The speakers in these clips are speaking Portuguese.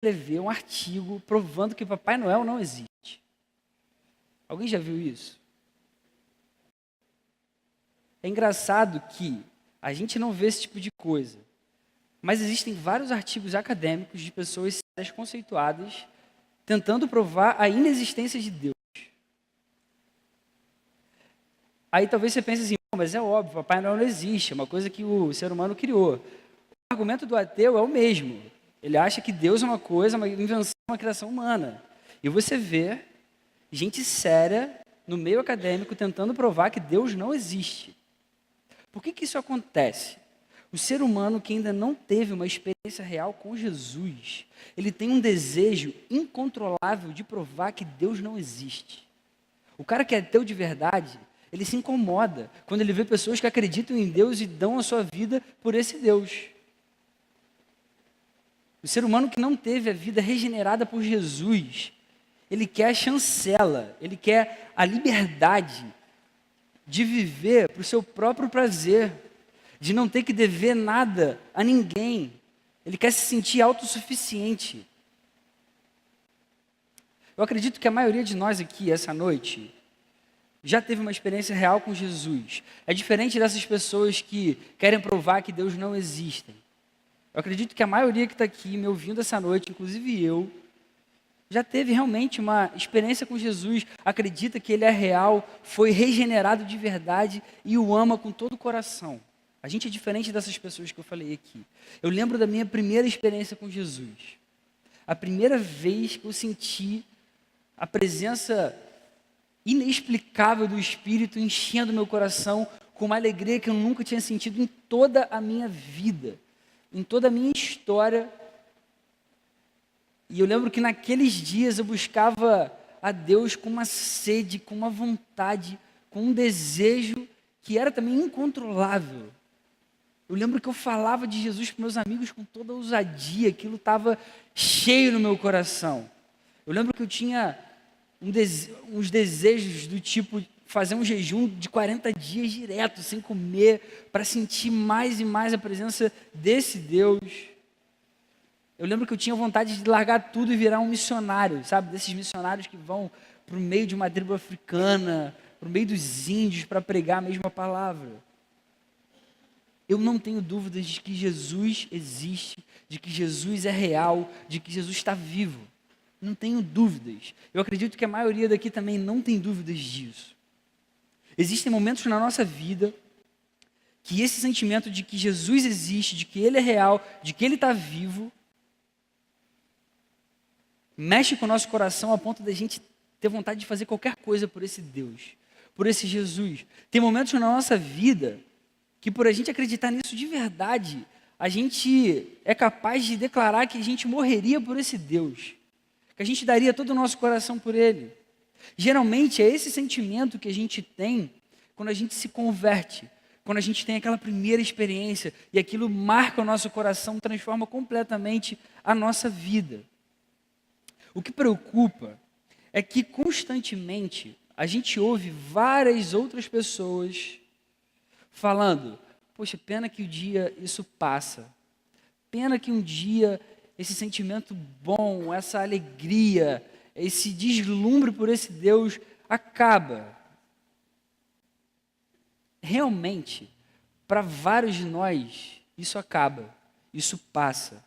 escrever um artigo provando que Papai Noel não existe. Alguém já viu isso? É engraçado que a gente não vê esse tipo de coisa, mas existem vários artigos acadêmicos de pessoas sérias conceituadas tentando provar a inexistência de Deus. Aí talvez você pense assim, mas é óbvio, Papai Noel não existe, é uma coisa que o ser humano criou. O argumento do ateu é o mesmo. Ele acha que Deus é uma coisa, uma invenção, uma criação humana. E você vê gente séria no meio acadêmico tentando provar que Deus não existe. Por que isso acontece? O ser humano que ainda não teve uma experiência real com Jesus, ele tem um desejo incontrolável de provar que Deus não existe. O cara que é ateu de verdade, ele se incomoda quando ele vê pessoas que acreditam em Deus e dão a sua vida por esse Deus. O ser humano que não teve a vida regenerada por Jesus, ele quer a chancela, ele quer a liberdade de viver para o seu próprio prazer, de não ter que dever nada a ninguém. Ele quer se sentir autossuficiente. Eu acredito que a maioria de nós aqui, essa noite, já teve uma experiência real com Jesus. É diferente dessas pessoas que querem provar que Deus não existe. Eu acredito que a maioria que está aqui me ouvindo essa noite, inclusive eu, já teve realmente uma experiência com Jesus, acredita que Ele é real, foi regenerado de verdade e o ama com todo o coração. A gente é diferente dessas pessoas que eu falei aqui. Eu lembro da minha primeira experiência com Jesus. A primeira vez que eu senti a presença inexplicável do Espírito enchendo meu coração com uma alegria que eu nunca tinha sentido em toda a minha vida, em toda a minha história. E eu lembro que naqueles dias eu buscava a Deus com uma sede, com uma vontade, com um desejo que era também incontrolável. Eu lembro que eu falava de Jesus para meus amigos com toda a ousadia, aquilo estava cheio no meu coração. Eu lembro que eu tinha uns desejos do tipo fazer um jejum de 40 dias direto, sem comer, para sentir mais e mais a presença desse Deus. Eu lembro que eu tinha vontade de largar tudo e virar um missionário, sabe? Desses missionários que vão para o meio de uma tribo africana, para o meio dos índios, para pregar a mesma palavra. Eu não tenho dúvidas de que Jesus existe, de que Jesus é real, de que Jesus está vivo. Não tenho dúvidas. Eu acredito que a maioria daqui também não tem dúvidas disso. Existem momentos na nossa vida que esse sentimento de que Jesus existe, de que Ele é real, de que Ele está vivo, mexe com o nosso coração a ponto da gente ter vontade de fazer qualquer coisa por esse Deus, por esse Jesus. Tem momentos na nossa vida que por a gente acreditar nisso de verdade, a gente é capaz de declarar que a gente morreria por esse Deus, que a gente daria todo o nosso coração por Ele. Geralmente é esse sentimento que a gente tem quando a gente se converte, quando a gente tem aquela primeira experiência e aquilo marca o nosso coração, transforma completamente a nossa vida. O que preocupa é que constantemente a gente ouve várias outras pessoas falando, poxa, pena que um dia isso passa, pena que um dia esse sentimento bom, essa alegria, esse deslumbre por esse Deus acaba. Realmente, para vários de nós, isso acaba, isso passa.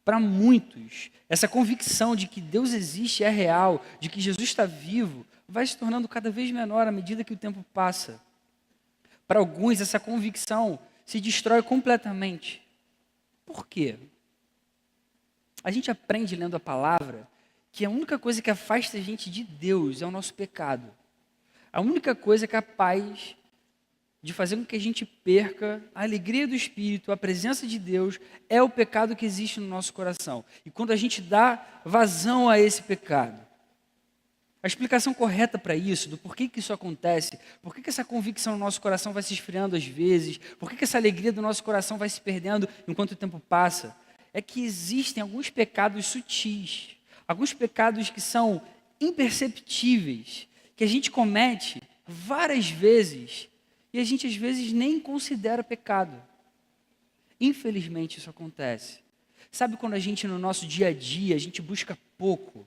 Para muitos, essa convicção de que Deus existe, é real, de que Jesus está vivo, vai se tornando cada vez menor à medida que o tempo passa. Para alguns, essa convicção se destrói completamente. Por quê? A gente aprende lendo a palavra que a única coisa que afasta a gente de Deus é o nosso pecado. A única coisa capaz de fazer com que a gente perca a alegria do Espírito, a presença de Deus, é o pecado que existe no nosso coração. E quando a gente dá vazão a esse pecado, a explicação correta para isso, do porquê que isso acontece, por que essa convicção no nosso coração vai se esfriando às vezes, por que essa alegria do nosso coração vai se perdendo enquanto o tempo passa, é que existem alguns pecados sutis, alguns pecados que são imperceptíveis, que a gente comete várias vezes e a gente às vezes nem considera pecado. Infelizmente isso acontece. Sabe quando a gente, no nosso dia a dia, a gente busca pouco?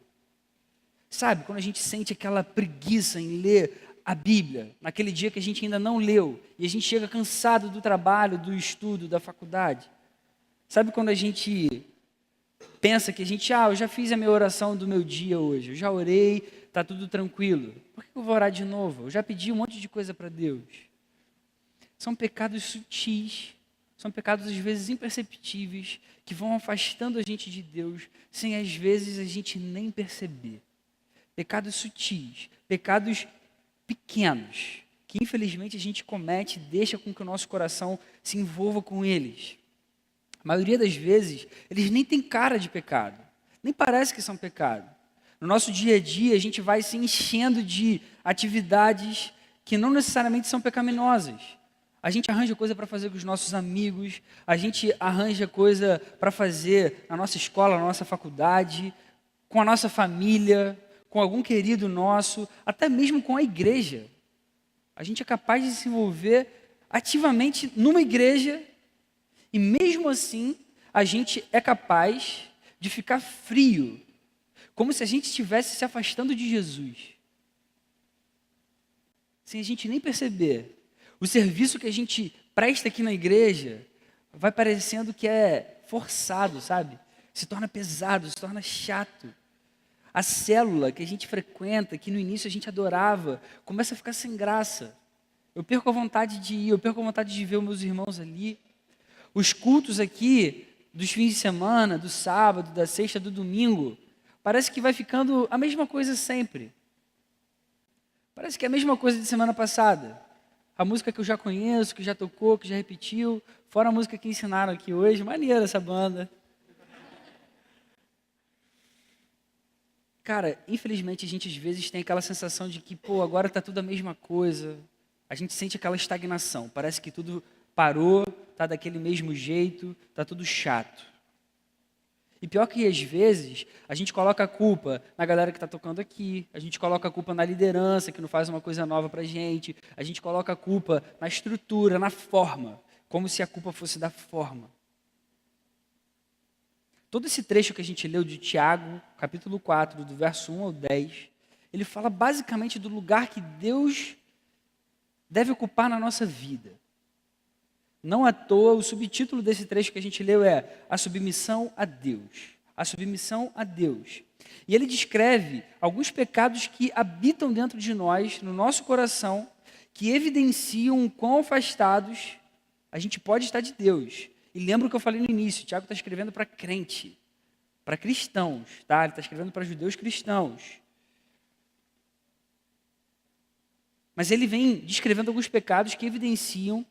Sabe, quando a gente sente aquela preguiça em ler a Bíblia, naquele dia que a gente ainda não leu, e a gente chega cansado do trabalho, do estudo, da faculdade? Sabe quando a gente pensa que eu já fiz a minha oração do meu dia hoje, eu já orei, está tudo tranquilo. Por que eu vou orar de novo? Eu já pedi um monte de coisa para Deus. São pecados sutis, são pecados às vezes imperceptíveis, que vão afastando a gente de Deus, sem às vezes a gente nem perceber. Pecados sutis, pecados pequenos, que infelizmente a gente comete e deixa com que o nosso coração se envolva com eles. A maioria das vezes, eles nem têm cara de pecado, nem parece que são pecado. No nosso dia a dia, a gente vai se enchendo de atividades que não necessariamente são pecaminosas. A gente arranja coisa para fazer com os nossos amigos, a gente arranja coisa para fazer na nossa escola, na nossa faculdade, com a nossa família, com algum querido nosso, até mesmo com a igreja. A gente é capaz de se envolver ativamente numa igreja e mesmo assim a gente é capaz de ficar frio, como se a gente estivesse se afastando de Jesus, sem a gente nem perceber. O serviço que a gente presta aqui na igreja vai parecendo que é forçado, sabe? Se torna pesado, se torna chato. A célula que a gente frequenta, que no início a gente adorava, começa a ficar sem graça. Eu perco a vontade de ir, eu perco a vontade de ver os meus irmãos ali. Os cultos aqui, dos fins de semana, do sábado, da sexta, do domingo, parece que vai ficando a mesma coisa sempre. Parece que é a mesma coisa de semana passada. A música que eu já conheço, que já tocou, que já repetiu, fora a música que ensinaram aqui hoje. Maneira essa banda. Cara, infelizmente a gente às vezes tem aquela sensação de que, agora está tudo a mesma coisa. A gente sente aquela estagnação. Parece que tudo parou, está daquele mesmo jeito, está tudo chato. E pior que às vezes, a gente coloca a culpa na galera que está tocando aqui, a gente coloca a culpa na liderança, que não faz uma coisa nova para a gente coloca a culpa na estrutura, na forma, como se a culpa fosse da forma. Todo esse trecho que a gente leu de Tiago, capítulo 4, do verso 1 ao 10, ele fala basicamente do lugar que Deus deve ocupar na nossa vida. Não à toa, o subtítulo desse trecho que a gente leu é A Submissão a Deus. A submissão a Deus. E ele descreve alguns pecados que habitam dentro de nós, no nosso coração, que evidenciam o quão afastados a gente pode estar de Deus. E lembra o que eu falei no início, Tiago está escrevendo para crente, para cristãos, tá? Ele está escrevendo para judeus cristãos. Mas ele vem descrevendo alguns pecados que evidenciam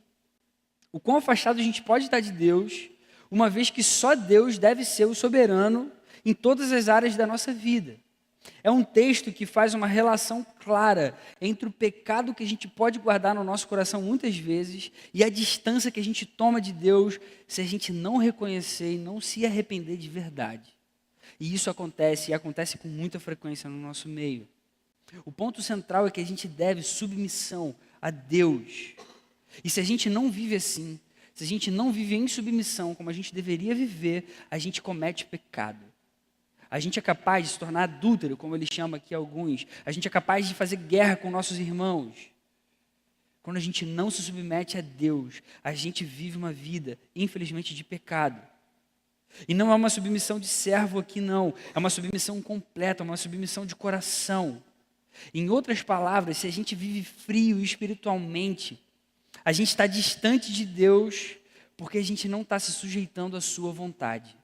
o quão afastado a gente pode estar de Deus, uma vez que só Deus deve ser o soberano em todas as áreas da nossa vida. É um texto que faz uma relação clara entre o pecado que a gente pode guardar no nosso coração muitas vezes e a distância que a gente toma de Deus se a gente não reconhecer e não se arrepender de verdade. E isso acontece, e acontece com muita frequência no nosso meio. O ponto central é que a gente deve submissão a Deus. E se a gente não vive assim, se a gente não vive em submissão como a gente deveria viver, a gente comete pecado. A gente é capaz de se tornar adúltero, como ele chama aqui alguns. A gente é capaz de fazer guerra com nossos irmãos. Quando a gente não se submete a Deus, a gente vive uma vida, infelizmente, de pecado. E não é uma submissão de servo aqui, não. É uma submissão completa, uma submissão de coração. Em outras palavras, se a gente vive frio espiritualmente, a gente está distante de Deus porque a gente não está se sujeitando à sua vontade.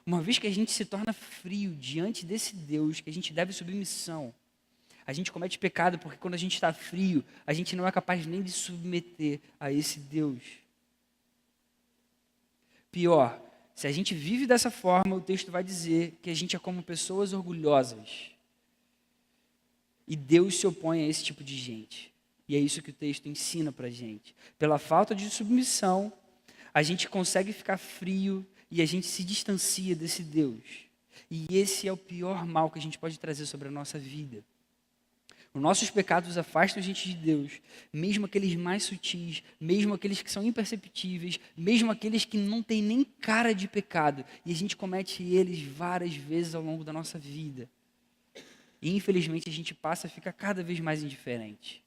Uma vez que a gente se torna frio diante desse Deus, que a gente deve submissão, a gente comete pecado porque quando a gente está frio, a gente não é capaz nem de submeter a esse Deus. Pior, se a gente vive dessa forma, o texto vai dizer que a gente é como pessoas orgulhosas. E Deus se opõe a esse tipo de gente. E é isso que o texto ensina para a gente. Pela falta de submissão, a gente consegue ficar frio e a gente se distancia desse Deus. E esse é o pior mal que a gente pode trazer sobre a nossa vida. Os nossos pecados afastam a gente de Deus, mesmo aqueles mais sutis, mesmo aqueles que são imperceptíveis, mesmo aqueles que não têm nem cara de pecado, e a gente comete eles várias vezes ao longo da nossa vida. E infelizmente a gente passa a ficar cada vez mais indiferente.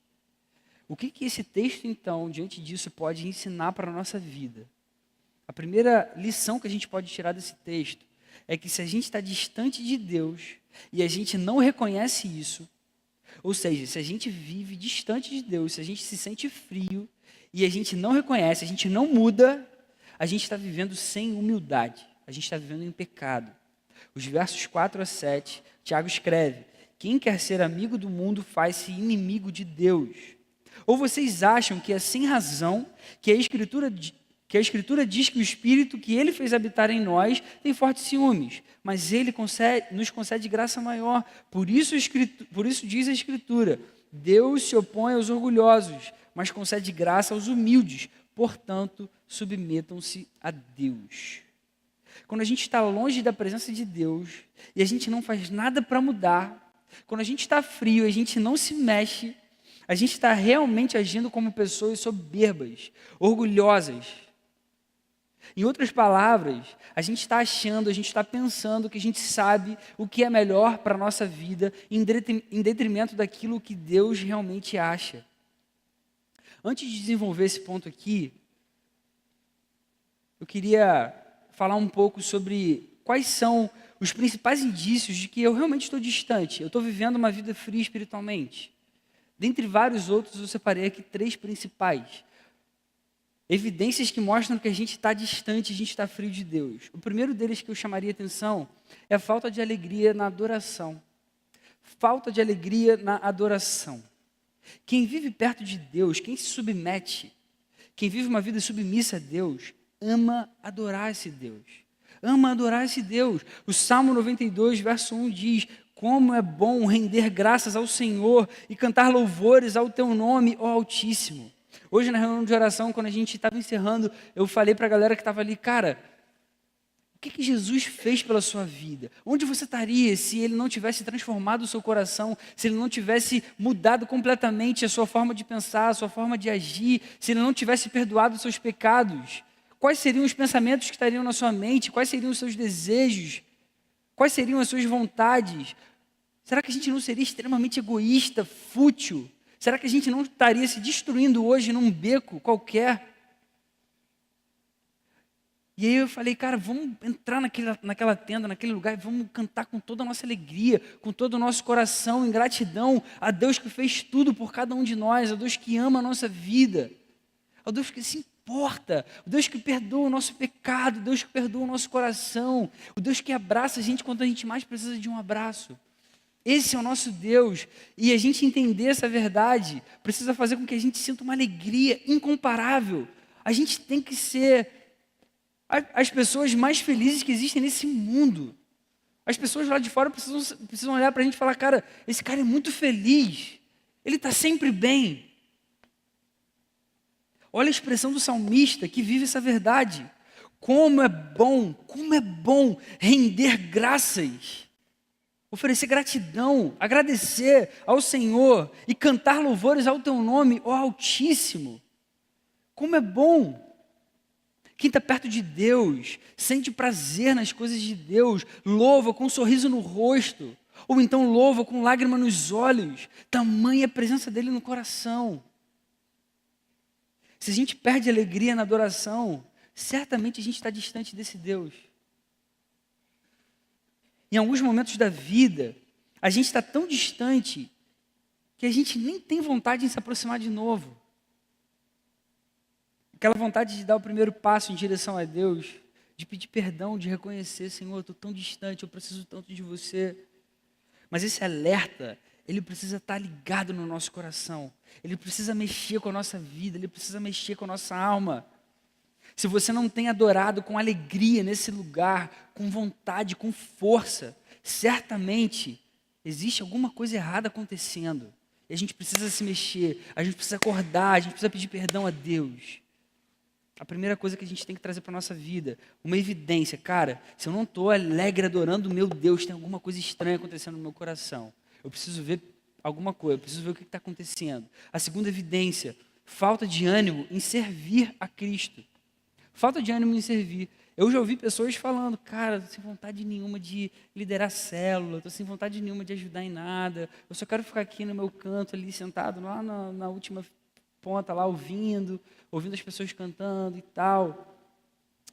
O que esse texto, então, diante disso, pode ensinar para a nossa vida? A primeira lição que a gente pode tirar desse texto é que se a gente está distante de Deus e a gente não reconhece isso, ou seja, se a gente vive distante de Deus, se a gente se sente frio e a gente não reconhece, a gente não muda, a gente está vivendo sem humildade, a gente está vivendo em pecado. Os versos 4 a 7, Tiago escreve: quem quer ser amigo do mundo faz-se inimigo de Deus. Ou vocês acham que é sem razão que a Escritura diz que o Espírito que Ele fez habitar em nós tem fortes ciúmes, mas Ele nos concede graça maior. Por isso diz a Escritura: Deus se opõe aos orgulhosos, mas concede graça aos humildes. Portanto, submetam-se a Deus. Quando a gente está longe da presença de Deus e a gente não faz nada para mudar, quando a gente está frio e a gente não se mexe, a gente está realmente agindo como pessoas soberbas, orgulhosas. Em outras palavras, a gente está pensando que a gente sabe o que é melhor para a nossa vida em detrimento daquilo que Deus realmente acha. Antes de desenvolver esse ponto aqui, eu queria falar um pouco sobre quais são os principais indícios de que eu realmente estou distante, eu estou vivendo uma vida fria espiritualmente. Dentre vários outros, eu separei aqui 3 principais. Evidências que mostram que a gente está distante, a gente está frio de Deus. O primeiro deles que eu chamaria atenção é a falta de alegria na adoração. Falta de alegria na adoração. Quem vive perto de Deus, quem se submete, quem vive uma vida submissa a Deus, ama adorar esse Deus. Ama adorar esse Deus. O Salmo 92, verso 1 diz: como é bom render graças ao Senhor e cantar louvores ao teu nome, ó Altíssimo. Hoje na reunião de oração, quando a gente estava encerrando, eu falei para a galera que estava ali: cara, o que Jesus fez pela sua vida? Onde você estaria se Ele não tivesse transformado o seu coração, se Ele não tivesse mudado completamente a sua forma de pensar, a sua forma de agir, se Ele não tivesse perdoado os seus pecados? Quais seriam os pensamentos que estariam na sua mente? Quais seriam os seus desejos? Quais seriam as suas vontades? Será que a gente não seria extremamente egoísta, fútil? Será que a gente não estaria se destruindo hoje num beco qualquer? E aí eu falei: cara, vamos entrar naquela tenda, naquele lugar, e vamos cantar com toda a nossa alegria, com todo o nosso coração, em gratidão a Deus que fez tudo por cada um de nós, a Deus que ama a nossa vida, a Deus que se importa, o Deus que perdoa o nosso pecado, o Deus que perdoa o nosso coração, o Deus que abraça a gente quando a gente mais precisa de um abraço. Esse é o nosso Deus, e a gente entender essa verdade precisa fazer com que a gente sinta uma alegria incomparável. A gente tem que ser as pessoas mais felizes que existem nesse mundo. As pessoas lá de fora precisam olhar para a gente e falar: cara, esse cara é muito feliz, ele está sempre bem. Olha a expressão do salmista que vive essa verdade. Como é bom render graças, oferecer gratidão, agradecer ao Senhor e cantar louvores ao teu nome, ó Altíssimo. Como é bom. Quem está perto de Deus, sente prazer nas coisas de Deus, louva com um sorriso no rosto, ou então louva com lágrima nos olhos, tamanha a presença dele no coração. Se a gente perde alegria na adoração, certamente a gente está distante desse Deus. Em alguns momentos da vida, a gente está tão distante que a gente nem tem vontade de se aproximar de novo. Aquela vontade de dar o primeiro passo em direção a Deus, de pedir perdão, de reconhecer: Senhor, eu estou tão distante, eu preciso tanto de você. Mas esse alerta, ele precisa estar ligado no nosso coração. Ele precisa mexer com a nossa vida, ele precisa mexer com a nossa alma. Se você não tem adorado com alegria nesse lugar, com vontade, com força, certamente existe alguma coisa errada acontecendo. E a gente precisa se mexer, a gente precisa acordar, a gente precisa pedir perdão a Deus. A primeira coisa que a gente tem que trazer para a nossa vida, uma evidência: cara, se eu não estou alegre adorando o meu Deus, tem alguma coisa estranha acontecendo no meu coração. Eu preciso ver alguma coisa, eu preciso ver o que está acontecendo. A segunda evidência, falta de ânimo em servir a Cristo. Falta de ânimo em servir. Eu já ouvi pessoas falando, cara, estou sem vontade nenhuma de liderar célula, estou sem vontade nenhuma de ajudar em nada, eu só quero ficar aqui no meu canto ali, sentado lá na última ponta, lá ouvindo as pessoas cantando e tal.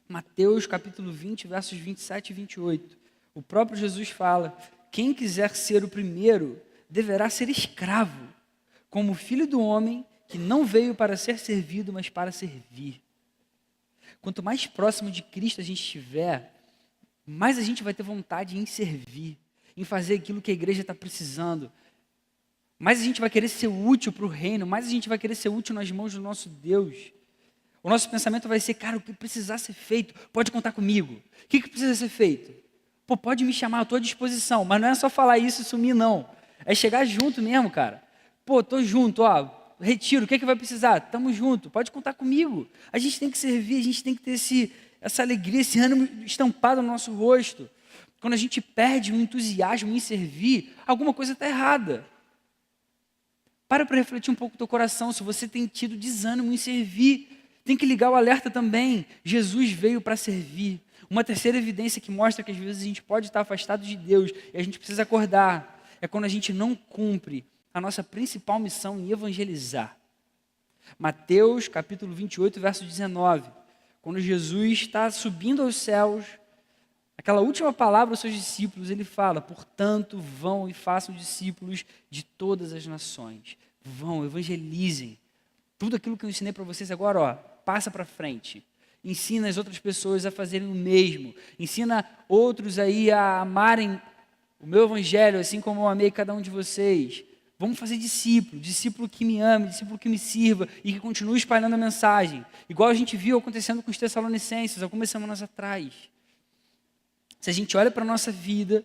Mateus capítulo 20, versos 27 e 28. O próprio Jesus fala, quem quiser ser o primeiro, deverá ser escravo, como o Filho do Homem, que não veio para ser servido, mas para servir. Quanto mais próximo de Cristo a gente estiver, mais a gente vai ter vontade em servir, em fazer aquilo que a igreja está precisando. Mais a gente vai querer ser útil para o reino, mais a gente vai querer ser útil nas mãos do nosso Deus. O nosso pensamento vai ser, cara, o que precisar ser feito, pode contar comigo. O que precisa ser feito? Pô, pode me chamar, eu estou à disposição. Mas não é só falar isso e sumir, não. É chegar junto mesmo, cara. Pô, estou junto, ó. Retiro, o que vai precisar? Estamos juntos, pode contar comigo. A gente tem que servir, a gente tem que ter essa alegria, esse ânimo estampado no nosso rosto. Quando a gente perde o entusiasmo em servir, alguma coisa está errada. Para refletir um pouco no teu coração, se você tem tido desânimo em servir, tem que ligar o alerta também. Jesus veio para servir. Uma terceira evidência que mostra que às vezes a gente pode estar afastado de Deus e a gente precisa acordar, é quando a gente não cumpre a nossa principal missão em evangelizar. Mateus capítulo 28, verso 19. Quando Jesus está subindo aos céus, aquela última palavra aos seus discípulos, ele fala, portanto, vão e façam discípulos de todas as nações. Vão, evangelizem. Tudo aquilo que eu ensinei para vocês agora, ó, passa para frente. Ensina as outras pessoas a fazerem o mesmo. Ensina outros aí a amarem o meu evangelho, assim como eu amei cada um de vocês. Vamos fazer discípulo que me ame, discípulo que me sirva e que continue espalhando a mensagem. Igual a gente viu acontecendo com os Tessalonicenses algumas semanas atrás. Se a gente olha para a nossa vida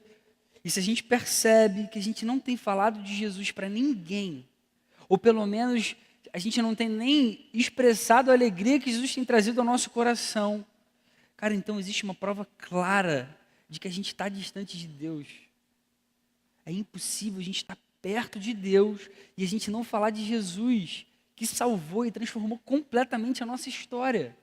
e se a gente percebe que a gente não tem falado de Jesus para ninguém, ou pelo menos a gente não tem nem expressado a alegria que Jesus tem trazido ao nosso coração, cara, então existe uma prova clara de que a gente está distante de Deus. É impossível a gente estar perto de Deus e a gente não falar de Jesus, que salvou e transformou completamente a nossa história.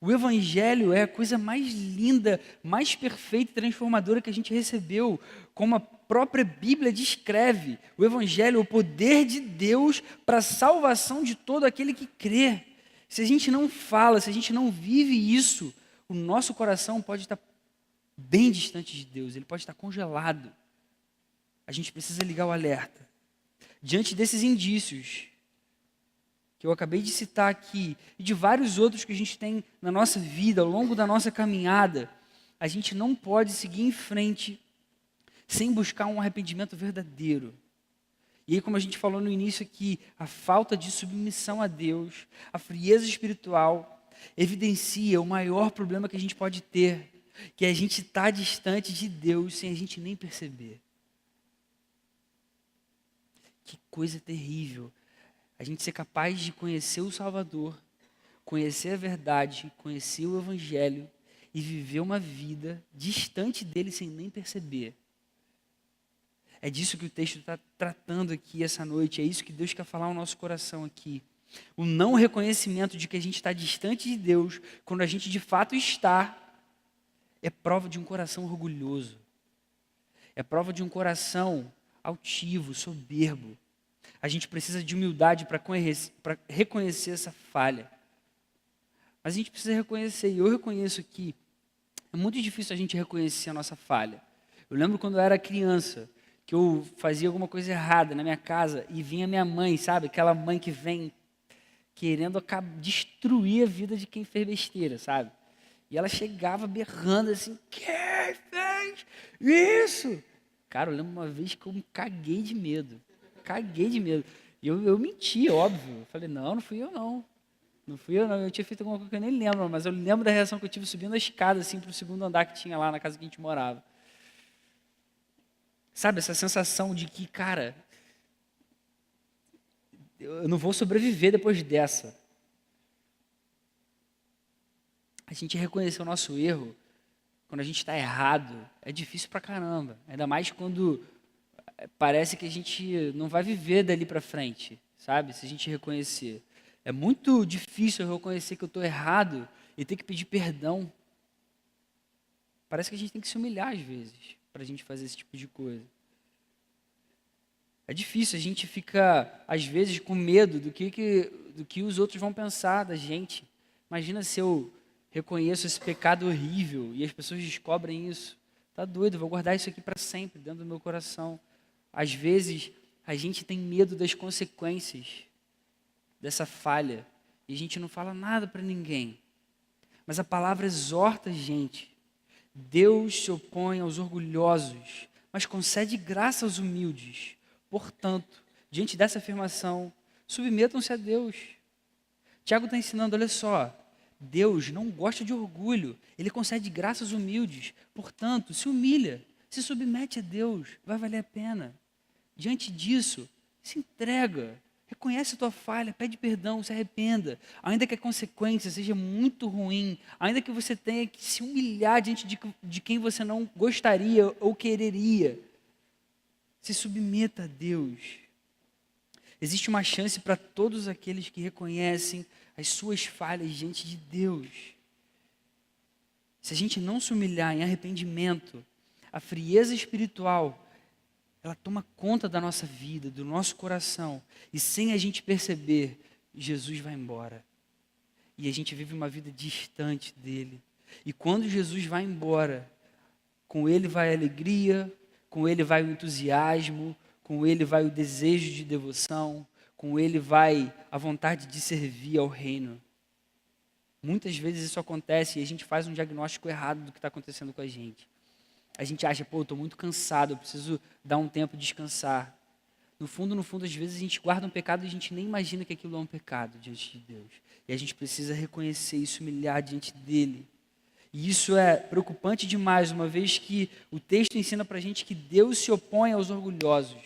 O Evangelho é a coisa mais linda, mais perfeita e transformadora que a gente recebeu. Como a própria Bíblia descreve, o Evangelho é o poder de Deus para a salvação de todo aquele que crê. Se a gente não fala, se a gente não vive isso, o nosso coração pode estar bem distante de Deus, ele pode estar congelado. A gente precisa ligar o alerta. Diante desses indícios que eu acabei de citar aqui, e de vários outros que a gente tem na nossa vida, ao longo da nossa caminhada, a gente não pode seguir em frente sem buscar um arrependimento verdadeiro. E aí, como a gente falou no início aqui, a falta de submissão a Deus, a frieza espiritual, evidencia o maior problema que a gente pode ter, que é a gente estar distante de Deus sem a gente nem perceber. Que coisa terrível. A gente ser capaz de conhecer o Salvador, conhecer a verdade, conhecer o Evangelho e viver uma vida distante dele sem nem perceber. É disso que o texto está tratando aqui essa noite, é isso que Deus quer falar ao nosso coração aqui. O não reconhecimento de que a gente está distante de Deus, quando a gente de fato está, é prova de um coração orgulhoso. É prova de um coração altivo, soberbo. A gente precisa de humildade para reconhecer essa falha. Mas a gente precisa reconhecer, e eu reconheço que é muito difícil a gente reconhecer a nossa falha. Eu lembro quando eu era criança, que eu fazia alguma coisa errada na minha casa e vinha minha mãe, sabe? Aquela mãe que vem querendo destruir a vida de quem fez besteira, sabe? E ela chegava berrando assim, quem fez isso? Cara, eu lembro uma vez que eu me caguei de medo. E eu menti, óbvio. Eu falei, não fui eu não. Não fui eu não. Eu tinha feito alguma coisa que eu nem lembro, mas eu lembro da reação que eu tive subindo a escada, assim, para o segundo andar que tinha lá na casa que a gente morava. Sabe, essa sensação de que, cara, eu não vou sobreviver depois dessa. A gente reconhecer o nosso erro, quando a gente está errado, é difícil pra caramba. Ainda mais quando parece que a gente não vai viver dali para frente, sabe? Se a gente reconhecer. É muito difícil eu reconhecer que eu estou errado e ter que pedir perdão. Parece que a gente tem que se humilhar às vezes para a gente fazer esse tipo de coisa. É difícil, a gente fica, às vezes, com medo do que os outros vão pensar da gente. Imagina se eu reconheço esse pecado horrível e as pessoas descobrem isso. Tá doido, eu vou guardar isso aqui para sempre, dentro do meu coração. Às vezes, a gente tem medo das consequências dessa falha e a gente não fala nada para ninguém. Mas a palavra exorta a gente. Deus se opõe aos orgulhosos, mas concede graça aos humildes. Portanto, diante dessa afirmação, submetam-se a Deus. Tiago está ensinando, olha só, Deus não gosta de orgulho, Ele concede graça aos humildes. Portanto, se humilha, se submete a Deus, vai valer a pena. Diante disso, se entrega, reconhece a tua falha, pede perdão, se arrependa. Ainda que a consequência seja muito ruim, ainda que você tenha que se humilhar diante de quem você não gostaria ou quereria, se submeta a Deus. Existe uma chance para todos aqueles que reconhecem as suas falhas diante de Deus. Se a gente não se humilhar em arrependimento, a frieza espiritual, ela toma conta da nossa vida, do nosso coração. E sem a gente perceber, Jesus vai embora. E a gente vive uma vida distante dele. E quando Jesus vai embora, com ele vai a alegria, com ele vai o entusiasmo, com ele vai o desejo de devoção, com ele vai a vontade de servir ao reino. Muitas vezes isso acontece e a gente faz um diagnóstico errado do que está acontecendo com a gente. A gente acha, pô, eu estou muito cansado, eu preciso dar um tempo de descansar. No fundo, às vezes a gente guarda um pecado e a gente nem imagina que aquilo é um pecado diante de Deus. E a gente precisa reconhecer isso, humilhar diante dele. E isso é preocupante demais, uma vez que o texto ensina para a gente que Deus se opõe aos orgulhosos.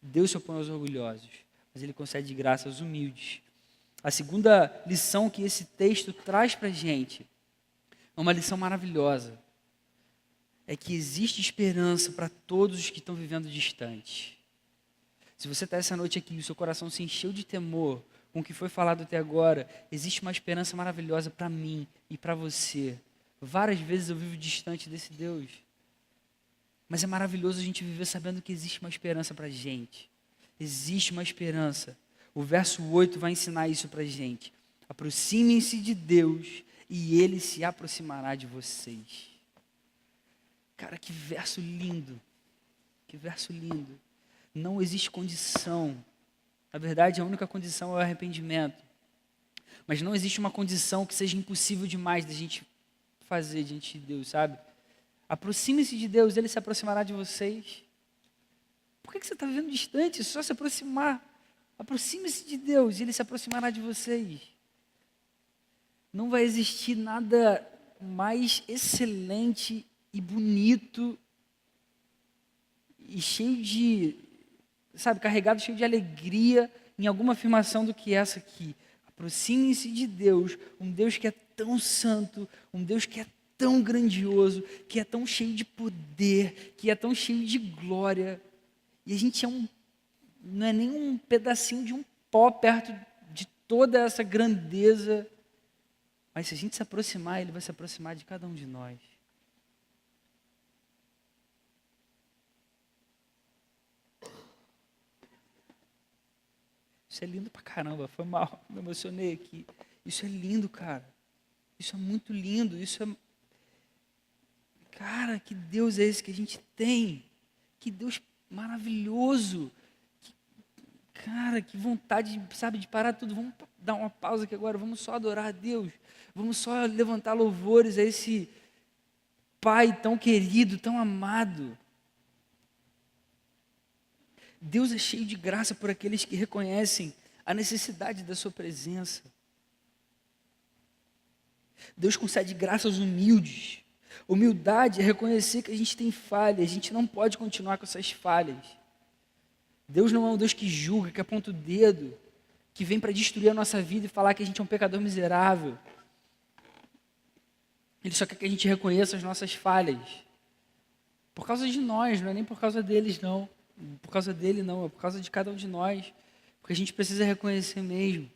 Deus se opõe aos orgulhosos, mas ele concede graça aos humildes. A segunda lição que esse texto traz para a gente é uma lição maravilhosa. É que existe esperança para todos os que estão vivendo distante. Se você está essa noite aqui e o seu coração se encheu de temor com o que foi falado até agora, existe uma esperança maravilhosa para mim e para você. Várias vezes eu vivo distante desse Deus. Mas é maravilhoso a gente viver sabendo que existe uma esperança para a gente. Existe uma esperança. O verso 8 vai ensinar isso para a gente. Aproximem-se de Deus e Ele se aproximará de vocês. Cara, que verso lindo. Que verso lindo. Não existe condição. Na verdade, a única condição é o arrependimento. Mas não existe uma condição que seja impossível demais da gente fazer diante de Deus, sabe? Aproxime-se de Deus, Ele se aproximará de vocês. Por que você está vivendo distante? É só se aproximar. Aproxime-se de Deus e Ele se aproximará de vocês. Não vai existir nada mais excelente e bonito e cheio de, sabe, carregado, cheio de alegria em alguma afirmação do que essa aqui. Aproximem-se de Deus, um Deus que é tão santo, um Deus que é tão grandioso, que é tão cheio de poder, que é tão cheio de glória. E a gente não é nem um pedacinho de um pó perto de toda essa grandeza. Mas se a gente se aproximar, Ele vai se aproximar de cada um de nós. Isso é lindo pra caramba, foi mal, me emocionei aqui. Isso é lindo, cara. Isso é muito lindo, isso é... Cara, que Deus é esse que a gente tem? Que Deus maravilhoso. Cara, que vontade, sabe, de parar tudo. Vamos dar uma pausa aqui agora, vamos só adorar a Deus. Vamos só levantar louvores a esse Pai tão querido, tão amado. Deus é cheio de graça por aqueles que reconhecem a necessidade da sua presença. Deus concede graça aos humildes. Humildade é reconhecer que a gente tem falhas, a gente não pode continuar com essas falhas. Deus não é um Deus que julga, que aponta o dedo, que vem para destruir a nossa vida e falar que a gente é um pecador miserável. Ele só quer que a gente reconheça as nossas falhas. Por causa de nós, não é nem por causa deles, não. por causa dele não, é por causa de cada um de nós, porque a gente precisa reconhecer mesmo.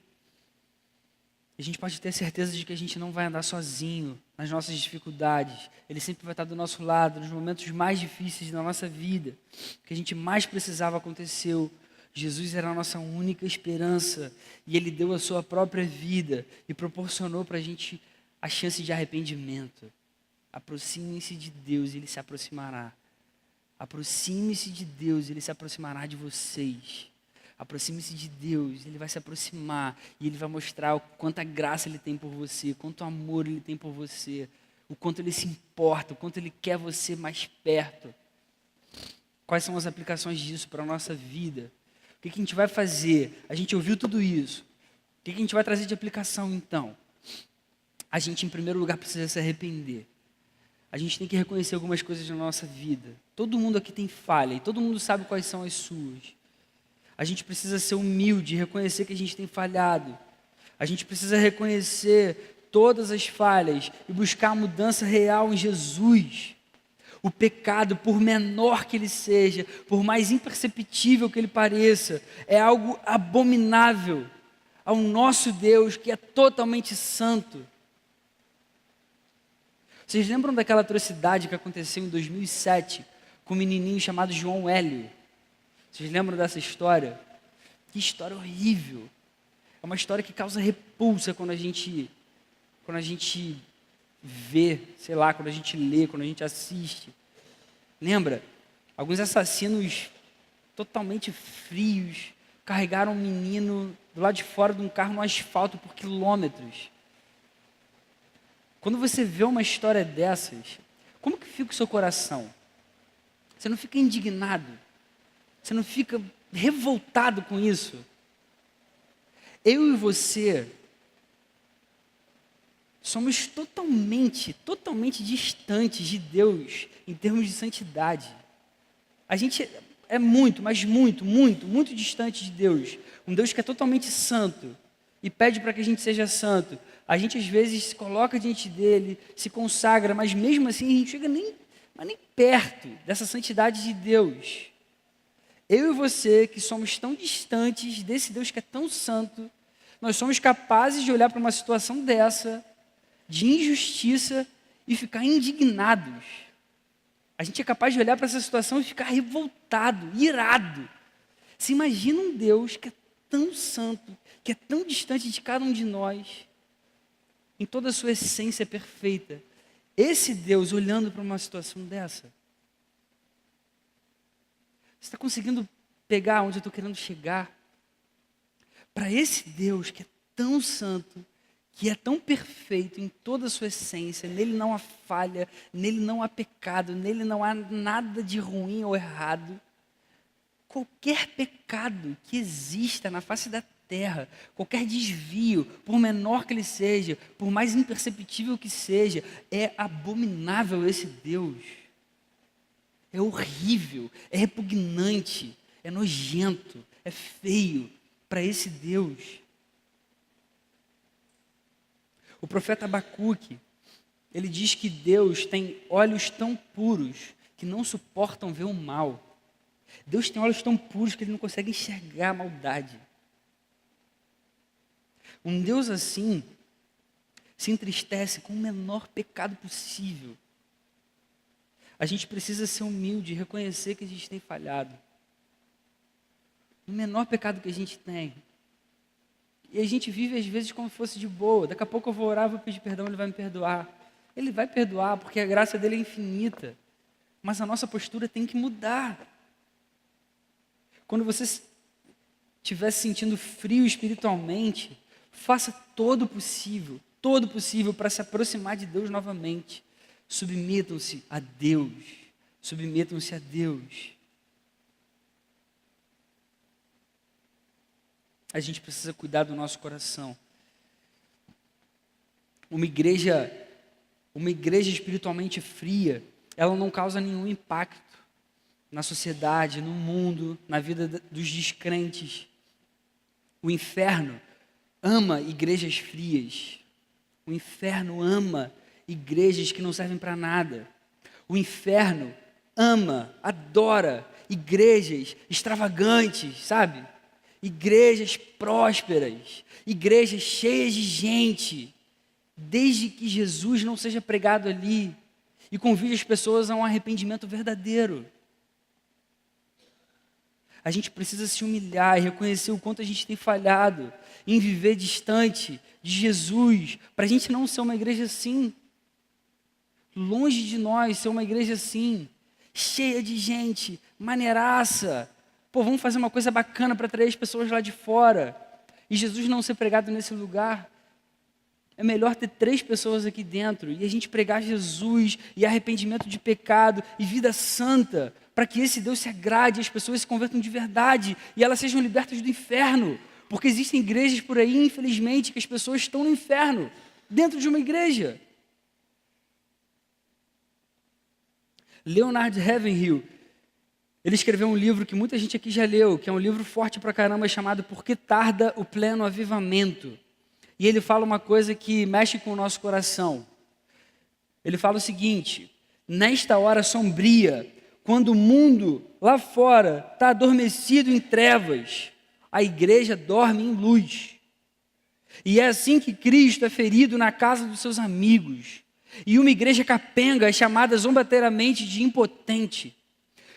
A gente pode ter certeza de que a gente não vai andar sozinho nas nossas dificuldades. Ele sempre vai estar do nosso lado, nos momentos mais difíceis da nossa vida. O que a gente mais precisava aconteceu. Jesus era a nossa única esperança. E Ele deu a sua própria vida e proporcionou para a gente a chance de arrependimento. Aproxime-se de Deus e Ele se aproximará. Aproxime-se de Deus e Ele se aproximará de vocês. Aproxime-se de Deus, Ele vai se aproximar e Ele vai mostrar o quanta graça Ele tem por você, quanto amor Ele tem por você, o quanto Ele se importa, o quanto Ele quer você mais perto. Quais são as aplicações disso para a nossa vida? O que a gente vai fazer? A gente ouviu tudo isso. O que a gente vai trazer de aplicação então? A gente, em primeiro lugar, precisa se arrepender. A gente tem que reconhecer algumas coisas na nossa vida. Todo mundo aqui tem falha e todo mundo sabe quais são as suas. A gente precisa ser humilde, reconhecer que a gente tem falhado. A gente precisa reconhecer todas as falhas e buscar a mudança real em Jesus. O pecado, por menor que ele seja, por mais imperceptível que ele pareça, é algo abominável ao nosso Deus, que é totalmente santo. Vocês lembram daquela atrocidade que aconteceu em 2007 com um menininho chamado João Hélio? Vocês lembram dessa história? Que história horrível. É uma história que causa repulsa quando a gente vê, sei lá, quando a gente lê, quando a gente assiste. Lembra? Alguns assassinos totalmente frios carregaram um menino do lado de fora de um carro no asfalto por quilômetros. Quando você vê uma história dessas, como que fica o seu coração? Você não fica indignado? Você não fica revoltado com isso? Eu e você somos totalmente distantes de Deus em termos de santidade. A gente é muito, mas muito distante de Deus. Um Deus que é totalmente santo e pede para que a gente seja santo. A gente às vezes se coloca diante dele, se consagra, mas mesmo assim a gente chega nem perto dessa santidade de Deus. Eu e você, que somos tão distantes desse Deus que é tão santo, nós somos capazes de olhar para uma situação dessa, de injustiça, e ficar indignados. A gente é capaz de olhar para essa situação e ficar revoltado, irado. Você imagina um Deus que é tão santo, que é tão distante de cada um de nós, em toda a sua essência perfeita. Esse Deus olhando para uma situação dessa. Você está conseguindo pegar onde eu estou querendo chegar? Para esse Deus que é tão santo, que é tão perfeito em toda a sua essência, nele não há falha, nele não há pecado, nele não há nada de ruim ou errado. Qualquer pecado que exista na face da terra, qualquer desvio, por menor que ele seja, por mais imperceptível que seja, é abominável a esse Deus. É horrível, é repugnante, é nojento, é feio para esse Deus. O profeta Abacuque, ele diz que Deus tem olhos tão puros que não suportam ver o mal. Deus tem olhos tão puros que ele não consegue enxergar a maldade. Um Deus assim se entristece com o menor pecado possível. A gente precisa ser humilde e reconhecer que a gente tem falhado. O menor pecado que a gente tem. E a gente vive às vezes como se fosse de boa. Daqui a pouco eu vou orar, vou pedir perdão, ele vai me perdoar. Ele vai perdoar porque a graça dele é infinita. Mas a nossa postura tem que mudar. Quando você estiver se sentindo frio espiritualmente, faça todo o possível para se aproximar de Deus novamente. Submetam-se a Deus. Submetam-se a Deus. A gente precisa cuidar do nosso coração. Uma igreja espiritualmente fria, ela não causa nenhum impacto na sociedade, no mundo, na vida dos descrentes. O inferno ama igrejas frias. O inferno ama igrejas que não servem para nada. O inferno ama, adora igrejas extravagantes, sabe? Igrejas prósperas, igrejas cheias de gente, desde que Jesus não seja pregado ali e convide as pessoas a um arrependimento verdadeiro. A gente precisa se humilhar e reconhecer o quanto a gente tem falhado em viver distante de Jesus, para a gente não ser uma igreja assim. Longe de nós ser uma igreja assim, cheia de gente, maneiraça. Pô, vamos fazer uma coisa bacana para atrair as pessoas lá de fora. E Jesus não ser pregado nesse lugar. É melhor ter 3 pessoas aqui dentro e a gente pregar Jesus e arrependimento de pecado e vida santa, para que esse Deus se agrade e as pessoas se convertam de verdade e elas sejam libertas do inferno. Porque existem igrejas por aí, infelizmente, que as pessoas estão no inferno, dentro de uma igreja. Leonard Ravenhill, ele escreveu um livro que muita gente aqui já leu, que é um livro forte pra caramba, chamado Por que Tarda o Pleno Avivamento? E ele fala uma coisa que mexe com o nosso coração. Ele fala o seguinte: nesta hora sombria, quando o mundo lá fora está adormecido em trevas, a igreja dorme em luz. E é assim que Cristo é ferido na casa dos seus amigos. E uma igreja capenga é chamada zombateiramente de impotente.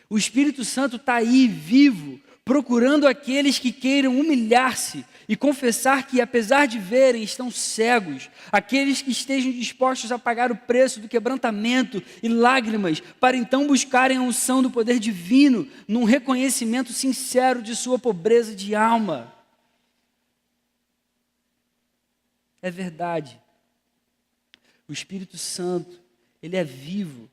O Espírito Santo está aí, vivo, procurando aqueles que queiram humilhar-se e confessar que, apesar de verem, estão cegos. Aqueles que estejam dispostos a pagar o preço do quebrantamento e lágrimas, para então buscarem a unção do poder divino, num reconhecimento sincero de sua pobreza de alma. É verdade. O Espírito Santo, ele é vivo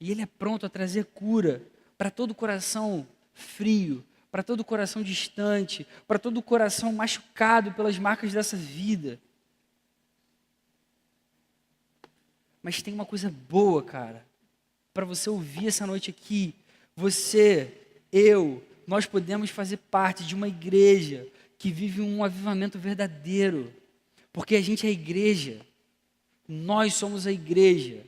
e ele é pronto a trazer cura para todo coração frio, para todo coração distante, para todo coração machucado pelas marcas dessa vida. Mas tem uma coisa boa, cara, para você ouvir essa noite aqui. Você, eu, nós podemos fazer parte de uma igreja que vive um avivamento verdadeiro, porque a gente é a igreja. Nós somos a igreja.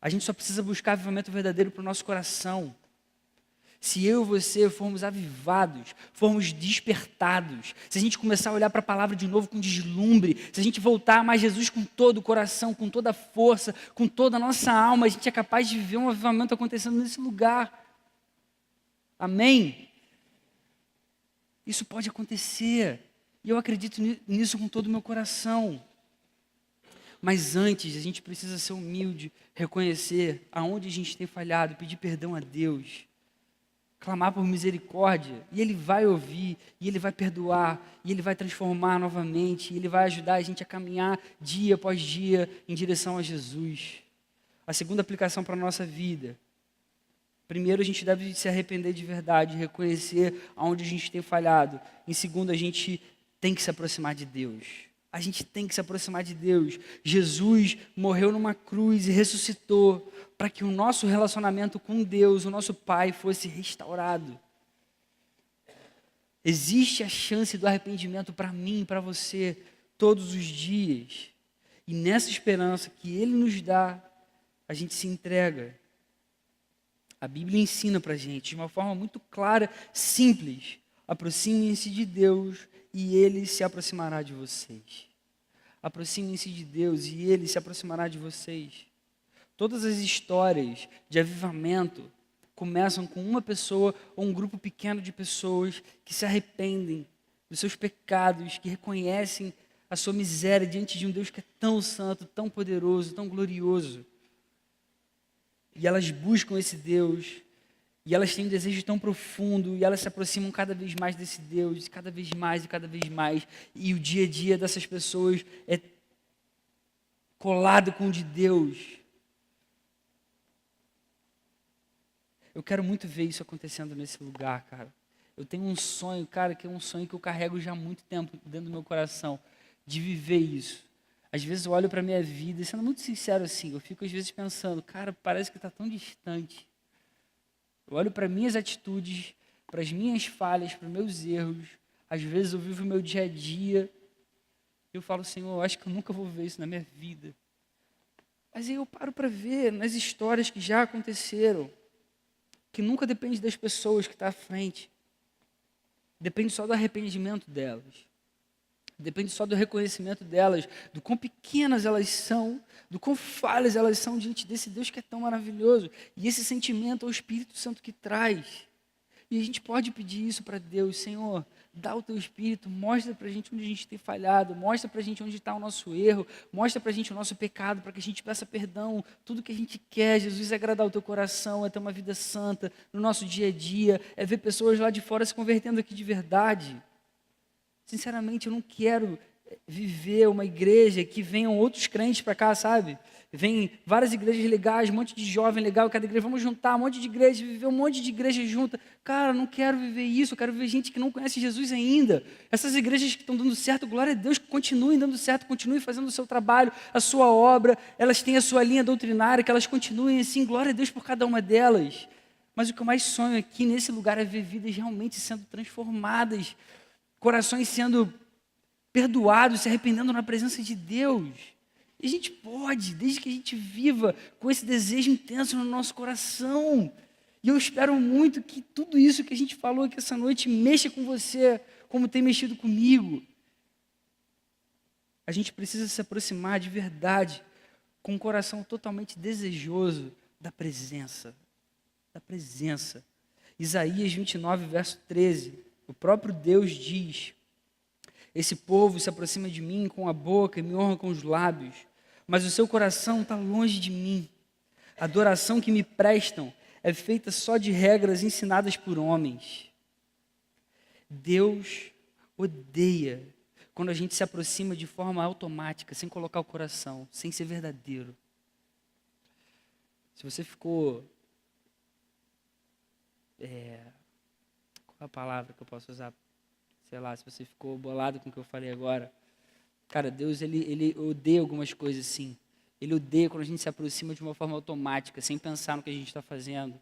A gente só precisa buscar avivamento verdadeiro para o nosso coração. Se eu e você formos avivados, formos despertados, se a gente começar a olhar para a palavra de novo com deslumbre, se a gente voltar a amar Jesus com todo o coração, com toda a força, com toda a nossa alma, a gente é capaz de viver um avivamento acontecendo nesse lugar. Amém? Isso pode acontecer. E eu acredito nisso com todo o meu coração. Mas antes, a gente precisa ser humilde, reconhecer aonde a gente tem falhado, pedir perdão a Deus, clamar por misericórdia, e Ele vai ouvir, e Ele vai perdoar, e Ele vai transformar novamente, e Ele vai ajudar a gente a caminhar dia após dia em direção a Jesus. A segunda aplicação para a nossa vida. Primeiro, a gente deve se arrepender de verdade, reconhecer aonde a gente tem falhado. Em segundo, a gente tem que se aproximar de Deus. A gente tem que se aproximar de Deus. Jesus morreu numa cruz e ressuscitou para que o nosso relacionamento com Deus, o nosso Pai, fosse restaurado. Existe a chance do arrependimento para mim e para você todos os dias. E nessa esperança que Ele nos dá, a gente se entrega. A Bíblia ensina para a gente de uma forma muito clara, simples. Aproximem-se de Deus e Ele se aproximará de vocês. Aproximem-se de Deus e Ele se aproximará de vocês. Todas as histórias de avivamento começam com uma pessoa ou um grupo pequeno de pessoas que se arrependem dos seus pecados, que reconhecem a sua miséria diante de um Deus que é tão santo, tão poderoso, tão glorioso. E elas buscam esse Deus, e elas têm um desejo tão profundo, e elas se aproximam cada vez mais desse Deus, cada vez mais e cada vez mais. E o dia a dia dessas pessoas é colado com o de Deus. Eu quero muito ver isso acontecendo nesse lugar, cara. Eu tenho um sonho, cara, que é um sonho que eu carrego já há muito tempo dentro do meu coração, de viver isso. Às vezes eu olho para a minha vida, e sendo muito sincero assim, eu fico às vezes pensando, cara, parece que está tão distante. Eu olho para minhas atitudes, para as minhas falhas, para os meus erros. Às vezes eu vivo o meu dia a dia. Eu falo, Senhor, eu acho que eu nunca vou ver isso na minha vida. Mas aí eu paro para ver nas histórias que já aconteceram. que nunca depende das pessoas que estão à frente. Depende só do arrependimento delas. Depende só do reconhecimento delas, do quão pequenas elas são, do quão falhas elas são diante desse Deus que é tão maravilhoso. E esse sentimento é o Espírito Santo que traz. E a gente pode pedir isso para Deus: Senhor, dá o teu Espírito, mostra para a gente onde a gente tem falhado, mostra para a gente onde está o nosso erro, mostra para a gente o nosso pecado, para que a gente peça perdão. Tudo que a gente quer, Jesus, é agradar o teu coração, é ter uma vida santa no nosso dia a dia, é ver pessoas lá de fora se convertendo aqui de verdade. Sinceramente, eu não quero viver uma igreja que venham outros crentes para cá, sabe? Vem várias igrejas legais, um monte de jovem legal, cada igreja, vamos juntar um monte de igreja, viver um monte de igreja junta. Cara, eu não quero viver isso, eu quero ver gente que não conhece Jesus ainda. Essas igrejas que estão dando certo, glória a Deus, que continuem dando certo, continuem fazendo o seu trabalho, a sua obra, elas têm a sua linha doutrinária, que elas continuem assim, glória a Deus por cada uma delas. Mas o que eu mais sonho aqui nesse lugar é ver vidas realmente sendo transformadas, corações sendo perdoados, se arrependendo na presença de Deus. E a gente pode, desde que a gente viva com esse desejo intenso no nosso coração. E eu espero muito que tudo isso que a gente falou aqui essa noite mexa com você, como tem mexido comigo. A gente precisa se aproximar de verdade, com um coração totalmente desejoso da presença. Da presença. Isaías 29, verso 13. O próprio Deus diz: esse povo se aproxima de mim com a boca e me honra com os lábios, mas o seu coração está longe de mim. A adoração que me prestam é feita só de regras ensinadas por homens. Deus odeia quando a gente se aproxima de forma automática, sem colocar o coração, sem ser verdadeiro. Se você ficou... qual é a palavra que eu posso usar? Sei lá, se você ficou bolado com o que eu falei agora. Cara, Deus, ele odeia algumas coisas assim. Ele odeia quando a gente se aproxima de uma forma automática, sem pensar no que a gente está fazendo.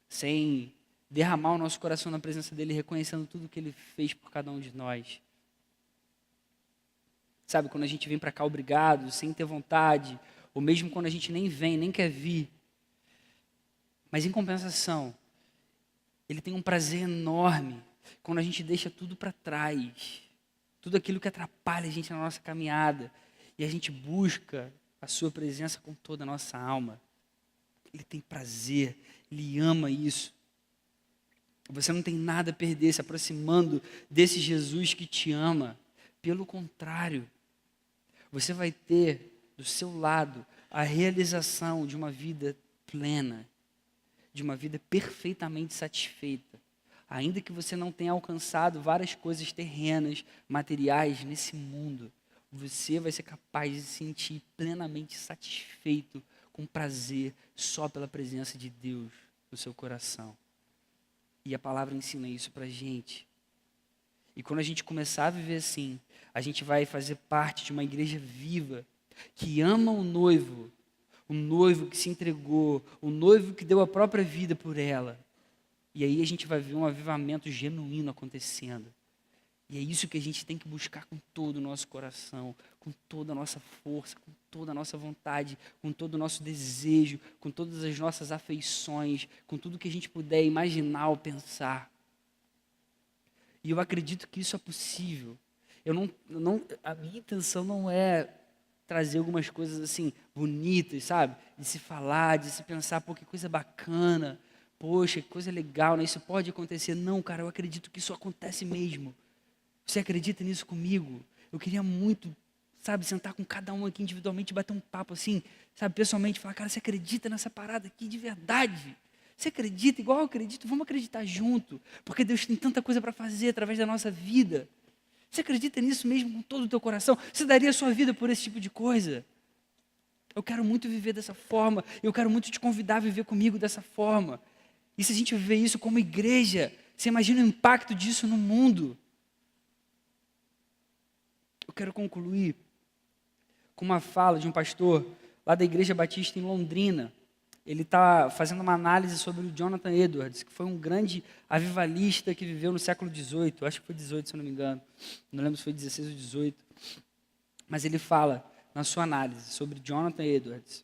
Sem derramar o nosso coração na presença dele, reconhecendo tudo que ele fez por cada um de nós. Sabe, quando a gente vem para cá obrigado, sem ter vontade, ou mesmo quando a gente nem vem, nem quer vir. Mas em compensação, ele tem um prazer enorme quando a gente deixa tudo para trás, tudo aquilo que atrapalha a gente na nossa caminhada, e a gente busca a sua presença com toda a nossa alma. Ele tem prazer, ele ama isso. Você não tem nada a perder se aproximando desse Jesus que te ama. Pelo contrário, você vai ter do seu lado a realização de uma vida plena, de uma vida perfeitamente satisfeita. Ainda que você não tenha alcançado várias coisas terrenas, materiais nesse mundo, você vai ser capaz de se sentir plenamente satisfeito, com prazer, só pela presença de Deus no seu coração. E a palavra ensina isso pra gente. E quando a gente começar a viver assim, a gente vai fazer parte de uma igreja viva, que ama o noivo que se entregou, o noivo que deu a própria vida por ela. E aí a gente vai ver um avivamento genuíno acontecendo. E é isso que a gente tem que buscar com todo o nosso coração, com toda a nossa força, com toda a nossa vontade, com todo o nosso desejo, com todas as nossas afeições, com tudo que a gente puder imaginar ou pensar. E eu acredito que isso é possível. A minha intenção não é trazer algumas coisas assim bonitas, sabe? De se falar, de se pensar, pô, que coisa bacana. Poxa, que coisa legal, né? Isso pode acontecer. Não, cara, eu acredito que isso acontece mesmo. Você acredita nisso comigo? Eu queria muito, sabe, sentar com cada um aqui individualmente e bater um papo assim, sabe, pessoalmente, falar, cara, você acredita nessa parada aqui de verdade? Você acredita igual eu acredito? Vamos acreditar junto, porque Deus tem tanta coisa para fazer através da nossa vida. Você acredita nisso mesmo com todo o teu coração? Você daria a sua vida por esse tipo de coisa? Eu quero muito viver dessa forma, eu quero muito te convidar a viver comigo dessa forma. E se a gente viver isso como igreja, você imagina o impacto disso no mundo? Eu quero concluir com uma fala de um pastor lá da Igreja Batista em Londrina. Ele está fazendo uma análise sobre o Jonathan Edwards, que foi um grande avivalista que viveu no século XVIII. Acho que foi XVIII, se eu não me engano. Não lembro se foi 16 ou 18. Mas ele fala, na sua análise, sobre Jonathan Edwards: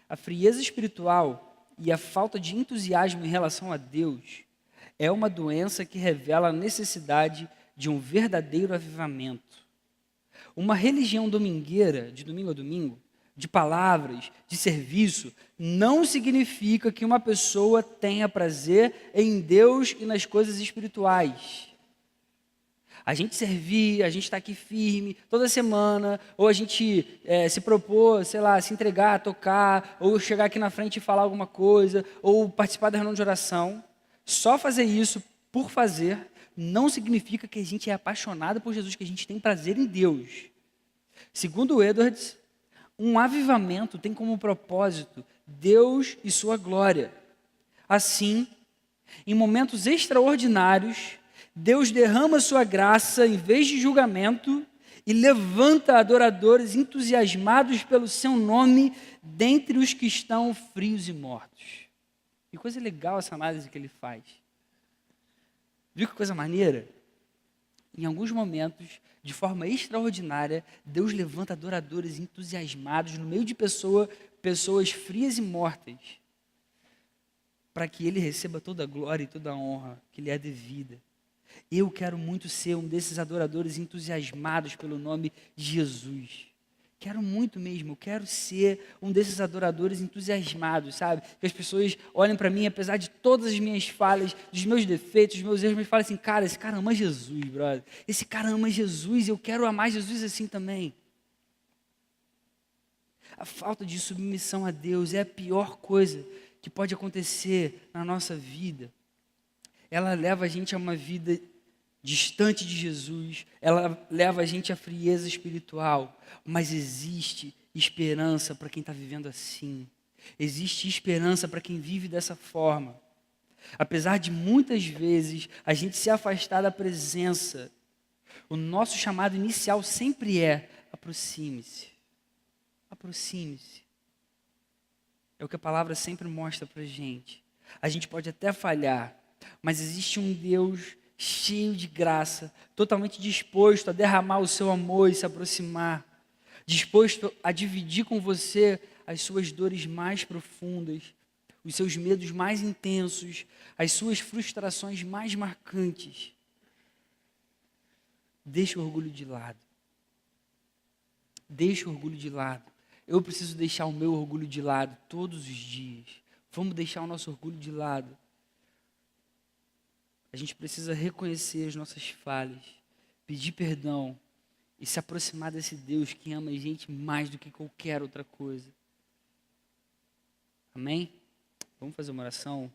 a frieza espiritual e a falta de entusiasmo em relação a Deus é uma doença que revela a necessidade de um verdadeiro avivamento. Uma religião domingueira, de domingo a domingo, de palavras, de serviço, não significa que uma pessoa tenha prazer em Deus e nas coisas espirituais. A gente servir, a gente está aqui firme toda semana, ou a gente se propor, sei lá, se entregar, tocar, ou chegar aqui na frente e falar alguma coisa, ou participar da reunião de oração. Só fazer isso por fazer não significa que a gente é apaixonado por Jesus, que a gente tem prazer em Deus. Segundo Edwards, um avivamento tem como propósito Deus e sua glória. Assim, em momentos extraordinários, Deus derrama sua graça em vez de julgamento e levanta adoradores entusiasmados pelo seu nome dentre os que estão frios e mortos. Que coisa legal essa análise que ele faz. Viu que coisa maneira? Em alguns momentos, de forma extraordinária, Deus levanta adoradores entusiasmados no meio de pessoas frias e mortas, para que ele receba toda a glória e toda a honra que lhe é devida. Eu quero muito ser um desses adoradores entusiasmados pelo nome de Jesus. Quero muito mesmo, eu quero ser um desses adoradores entusiasmados, sabe? Que as pessoas olhem para mim, apesar de todas as minhas falhas, dos meus defeitos, dos meus erros, me falem assim, cara, esse cara ama Jesus, brother. Esse cara ama Jesus, eu quero amar Jesus assim também. A falta de submissão a Deus é a pior coisa que pode acontecer na nossa vida. Ela leva a gente a uma vida distante de Jesus, ela leva a gente à frieza espiritual, mas existe esperança para quem está vivendo assim. Existe esperança para quem vive dessa forma. Apesar de muitas vezes a gente se afastar da presença, o nosso chamado inicial sempre é: aproxime-se. Aproxime-se. É o que a palavra sempre mostra para a gente. A gente pode até falhar, mas existe um Deus cheio de graça, totalmente disposto a derramar o seu amor e se aproximar, disposto a dividir com você as suas dores mais profundas, os seus medos mais intensos, as suas frustrações mais marcantes. Deixa o orgulho de lado. Deixa o orgulho de lado. Eu preciso deixar o meu orgulho de lado todos os dias. Vamos deixar o nosso orgulho de lado. A gente precisa reconhecer as nossas falhas, pedir perdão e se aproximar desse Deus que ama a gente mais do que qualquer outra coisa. Amém? Vamos fazer uma oração?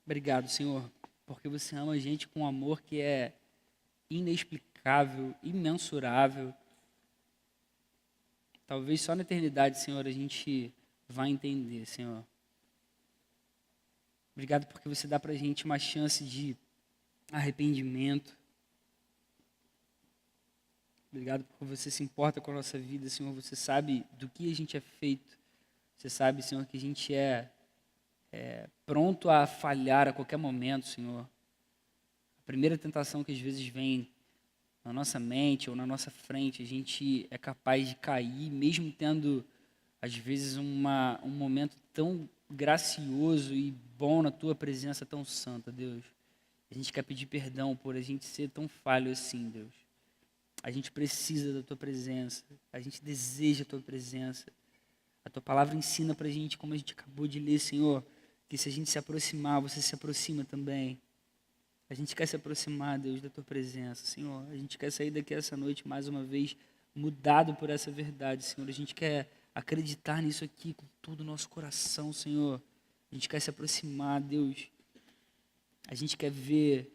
Obrigado, Senhor, porque você ama a gente com um amor que é inexplicável, imensurável. Talvez só na eternidade, Senhor, a gente vai entender, Senhor. Obrigado porque você dá para a gente uma chance de arrependimento. Obrigado porque você se importa com a nossa vida, Senhor. Você sabe do que a gente é feito. Você sabe, Senhor, que a gente é pronto a falhar a qualquer momento, Senhor. A primeira tentação que às vezes vem na nossa mente ou na nossa frente, a gente é capaz de cair, mesmo tendo, às vezes, um momento tão gracioso e bom na Tua presença tão santa, Deus. A gente quer pedir perdão por a gente ser tão falho assim, Deus. A gente precisa da Tua presença, a gente deseja a Tua presença. A Tua palavra ensina pra gente, como a gente acabou de ler, Senhor, que se a gente se aproximar, você se aproxima também. A gente quer se aproximar, Deus, da Tua presença, Senhor. A gente quer sair daqui essa noite, mais uma vez, mudado por essa verdade, Senhor. A gente quer acreditar nisso aqui com todo o nosso coração, Senhor. A gente quer se aproximar, Deus. A gente quer ver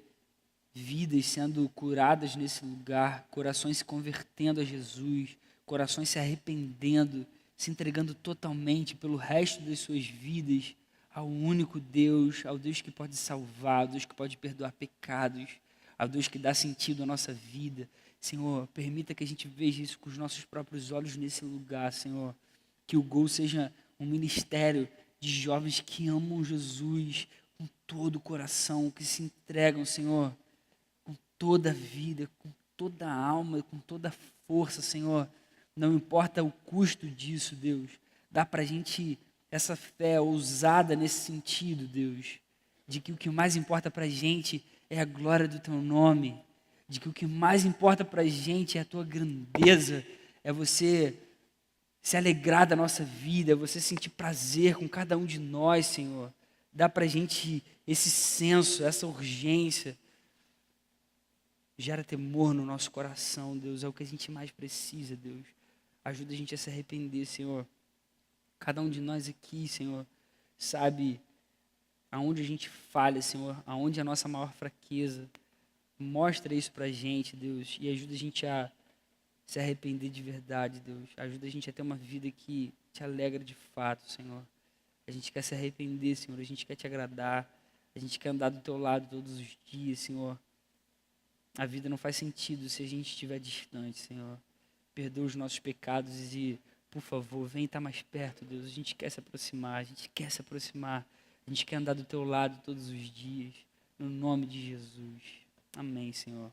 vidas sendo curadas nesse lugar, corações se convertendo a Jesus, corações se arrependendo, se entregando totalmente pelo resto das suas vidas ao único Deus, ao Deus que pode salvar, ao Deus que pode perdoar pecados, ao Deus que dá sentido à nossa vida. Senhor, permita que a gente veja isso com os nossos próprios olhos nesse lugar, Senhor. Que o Gol seja um ministério de jovens que amam Jesus com todo o coração, que se entregam, Senhor, com toda a vida, com toda a alma, com toda a força, Senhor. Não importa o custo disso, Deus. Dá para a gente essa fé ousada nesse sentido, Deus, de que o que mais importa para a gente é a glória do Teu nome, de que o que mais importa para a gente é a Tua grandeza, é você se alegrar da nossa vida, é você sentir prazer com cada um de nós, Senhor. Dá para a gente esse senso, essa urgência. Gera temor no nosso coração, Deus, é o que a gente mais precisa, Deus. Ajuda a gente a se arrepender, Senhor. Cada um de nós aqui, Senhor, sabe aonde a gente falha, Senhor, aonde é a nossa maior fraqueza. Mostra isso pra gente, Deus, e ajuda a gente a se arrepender de verdade, Deus. Ajuda a gente a ter uma vida que te alegra de fato, Senhor. A gente quer se arrepender, Senhor, a gente quer te agradar, a gente quer andar do teu lado todos os dias, Senhor. A vida não faz sentido se a gente estiver distante, Senhor. Perdoa os nossos pecados e, por favor, vem estar mais perto, Deus. A gente quer se aproximar, a gente quer se aproximar. A gente quer andar do teu lado todos os dias. No nome de Jesus. Amém, Senhor.